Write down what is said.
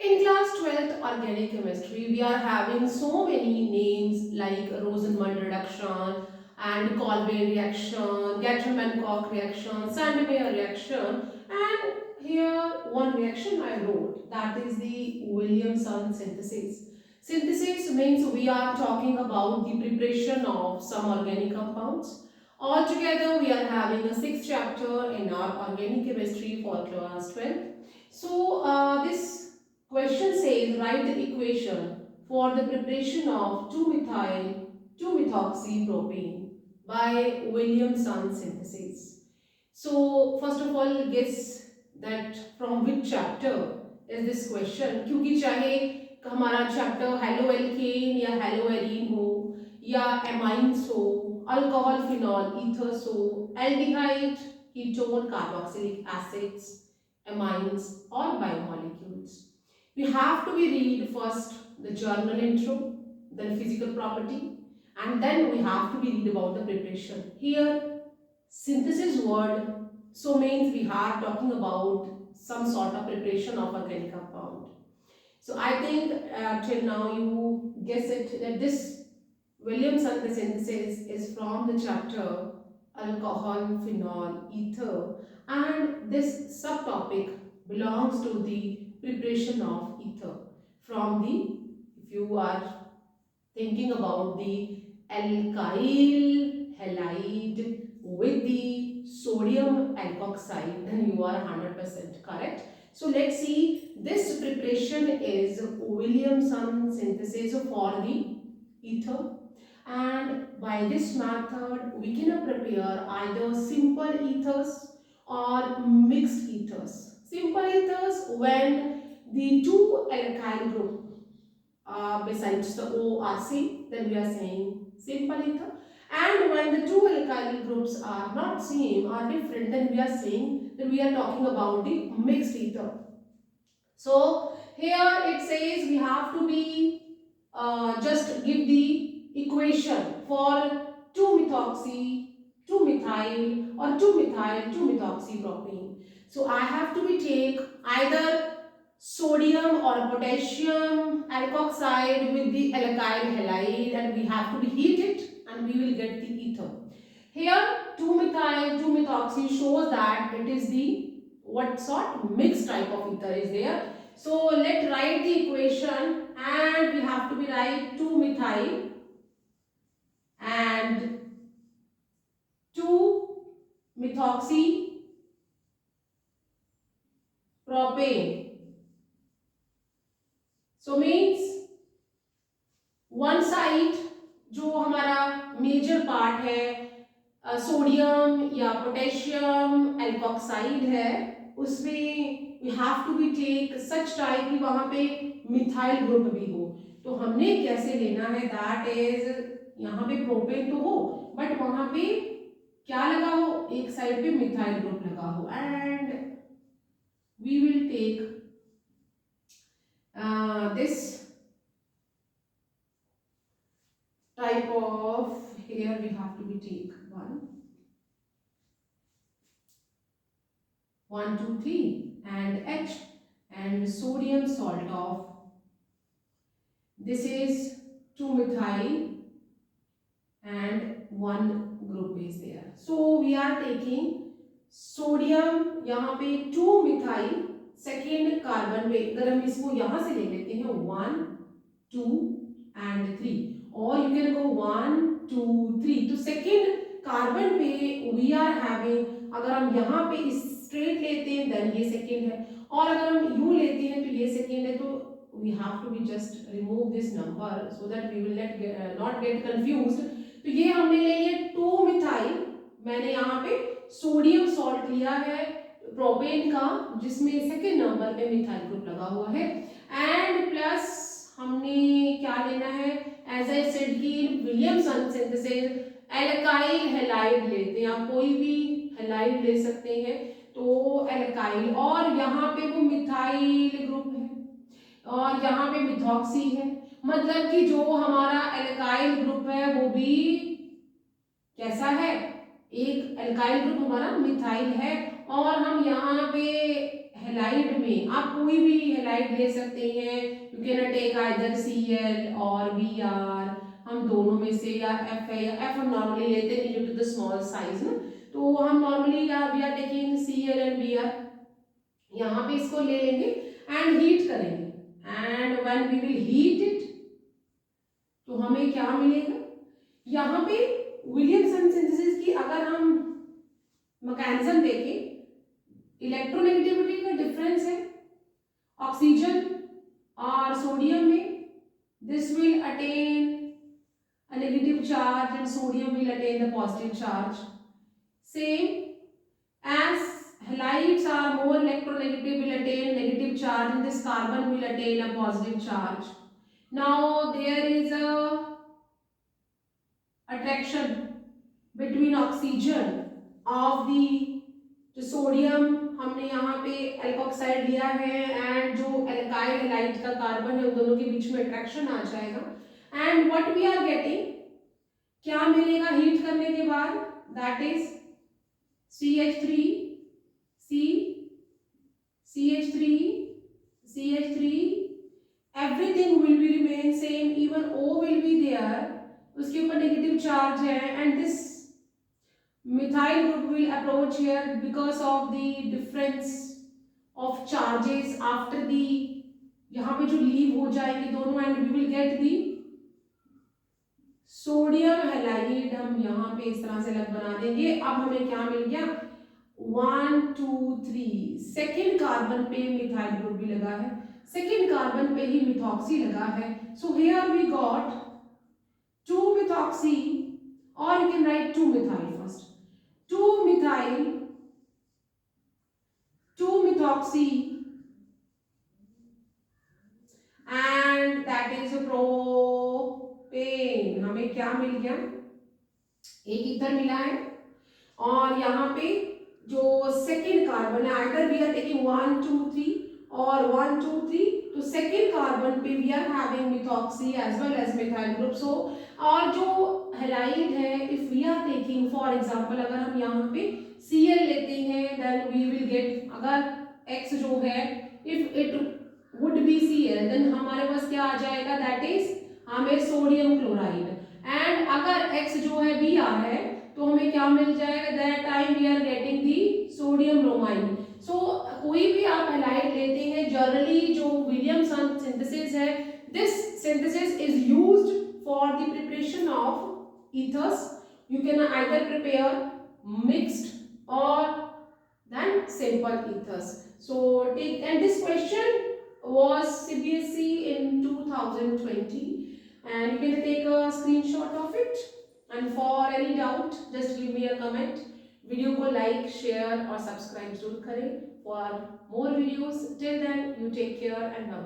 In class 12th organic chemistry, we are having so many names like Rosenmund reduction and Colvin reaction, Gatterman-Koch reaction, Sandmeyer reaction, and here one reaction I wrote, that is the Williamson synthesis. Synthesis means we are talking about the preparation of some organic compounds. Altogether, we are having a sixth chapter in our organic chemistry for class 12. So, this question says write the equation for the preparation of 2-methyl 2-methoxypropane by Williamson synthesis. So first of all guess that from which chapter is this question, क्योंकि चाहे हमारा chapter halo alkane या hello arene हो या amines हो, alcohol phenol ethers हो, aldehyde ketone carboxylic acids, amines or biomolecules. We have to be read first the journal intro, then physical property, and then we have to be read about the preparation. Here synthesis word so means we are talking about some sort of preparation of organic compound. So I think till now you guess it that this Williamson synthesis is from the chapter alcohol, phenol, ether, and this subtopic belongs to the preparation of ether from the, if you are thinking about the alkyl halide with the sodium alkoxide, then you are 100% correct. So let's see, this preparation is Williamson synthesis for the ether, and by this method we can prepare either simple ethers or mixed ethers. Simple ethers when the two alkyl group besides the O are same, then we are saying simple ether, and when the two alkyl groups are not same or different, then we are saying that we are talking about the mixed ether. So here it says we have to be just give the equation for 2-methoxy, 2-methyl or 2-methyl, 2-methoxypropane. So I have to be take either sodium or potassium alkoxide with the alkyl halide, and we have to be heat it and we will get the ether. Here 2-methyl, 2-methoxy shows that it is the what sort mixed type of ether is there. So let's write the equation, and we have to be write 2-methyl and 2-methoxypropane. So means one side जो हमारा major part है sodium या potassium alkoxide है, उसमें we have to be take such type कि वहां पे methyl group भी हो. तो हमने कैसे लेना है, दैट इज यहाँ पे प्रोपेन तो हो बट वहां पे क्या लगा हो, एक साइड पे मिथाइल ग्रुप लगा हो, and we will take this type of, here we have to be take 1 2 3 and H and sodium salt of, this is 2-methyl and one group is there. So we are taking sodium यहाँ पे 2-methyl second carbon पे, अगर हम इसको यहाँ से ले लेते हैं 1 2 and 3, or you can go 1 2 3, तो सेकेंड कार्बन पे वी आर हैविंग, अगर हम यहाँ पे स्ट्रेट लेते हैं देन ये सेकेंड है, और अगर हम यूं लेते हैं तो ये सेकेंड है. तो we have to be just remove this number so that we will not get confused. तो ये हमने ले लिया 2-methyl, मैंने यहाँ पे सोडियम सॉल्ट लिया है प्रोपेन का जिसमें सेकेंड नंबर पे मिथाइल ग्रुप लगा हुआ है, एंड प्लस हमने क्या लेना है, एज आई सेड कि विलियमसन सिंथेसिस एल्काइल हैलाइड लेते हैं, आप कोई भी हैलाइड ले सकते हैं, तो एल्काइल, और यहाँ पे वो मिथाइल ग्रुप है और यहाँ पे मिथॉक्सी है, मतलब कि जो हमारा एल्काइल ग्रुप है वो भी कैसा है, एक एल्काइल ग्रुप हमारा मिथाइल है, और हम यहाँ पे हैलाइड में आप कोई भी हैलाइड हेलाइड ले सकते हैं, you can take either Cl और Br, हम दोनों में से, या F है, या F हम नॉर्मली लेते हैं due to the small size ना, तो हम normally we are taking Cl and Br, यहाँ पे इसको ले लेंगे एंड हीट करेंगे, and when we will heat it तो हमें क्या मिलेगा, यहाँ पे विलियमसन सिंथेसिस की अगर हम मैकेनिज्म देखें, इलेक्ट्रोनेगेटिविटी का डिफरेंस है ऑक्सीजन और सोडियम में, this will attain a negative charge and sodium will attain the positive charge. Same as halides are more electronegative, will attain negative charge, and this carbon will attain a positive charge. Now there is a attraction between oxygen of the जो sodium हमने यहाँ पे alkoxide लिया है and जो alkyl halide का carbon है, उन दोनों के बीच में अट्रैक्शन आ जाएगा, and what we are getting, क्या मिलेगा हीट करने के बाद, that is CH3 C CH3 CH3, everything will be remain same, even O will be there, उसके ऊपर नेगेटिव चार्ज है, and this methyl group will approach here because of the difference of charges after the, यहाँ पे जो leave हो जाएगी दोनों, and we will get the sodium halide, हम यहाँ पे इस तरह से अलग बना देंगे। अब हमें क्या मिल गया, 1 2 3, सेकेंड कार्बन पे मिथाइल ग्रुप भी लगा है, सेकेंड कार्बन पे ही मिथॉक्सी लगा है, so here we got 2 methoxy, और you can write 2 methyl first, 2 methyl 2 methoxy and that is propane, हमें क्या मिल गया, एक ईथर मिला है, और यहाँ पे जो सेकेंड कार्बन है, आइदर वी आर टेकिंग 1 2 3 और 1 2 3, तो सेकेंड कार्बन पे we are having methoxy as well as methyl group. So और जो हैलाइड है, if we are taking for example, अगर हम यहाँ पे Cl लेते हैं, देन वी विल गेट, अगर X जो है, if it would be Cl, then हमारे पास क्या आ जाएगा, दैट इज हमें सोडियम क्लोराइड, एंड अगर X जो है Br है, तो हमें क्या मिल जाएगा, that time we are getting the sodium bromide. So कोई भी आप हैलाइड लेते हैं, जनरली जो विलियमसन सिंथेसिस है, this synthesis is used for the preparation of ethers. You can either prepare mixed or then simple ethers. So take, and this question was CBSE in 2020, and you can take a screenshot of it, and for any doubt just leave me a comment. Video को like share और subscribe जरूर करें for more videos. Till then you take care and bye bye.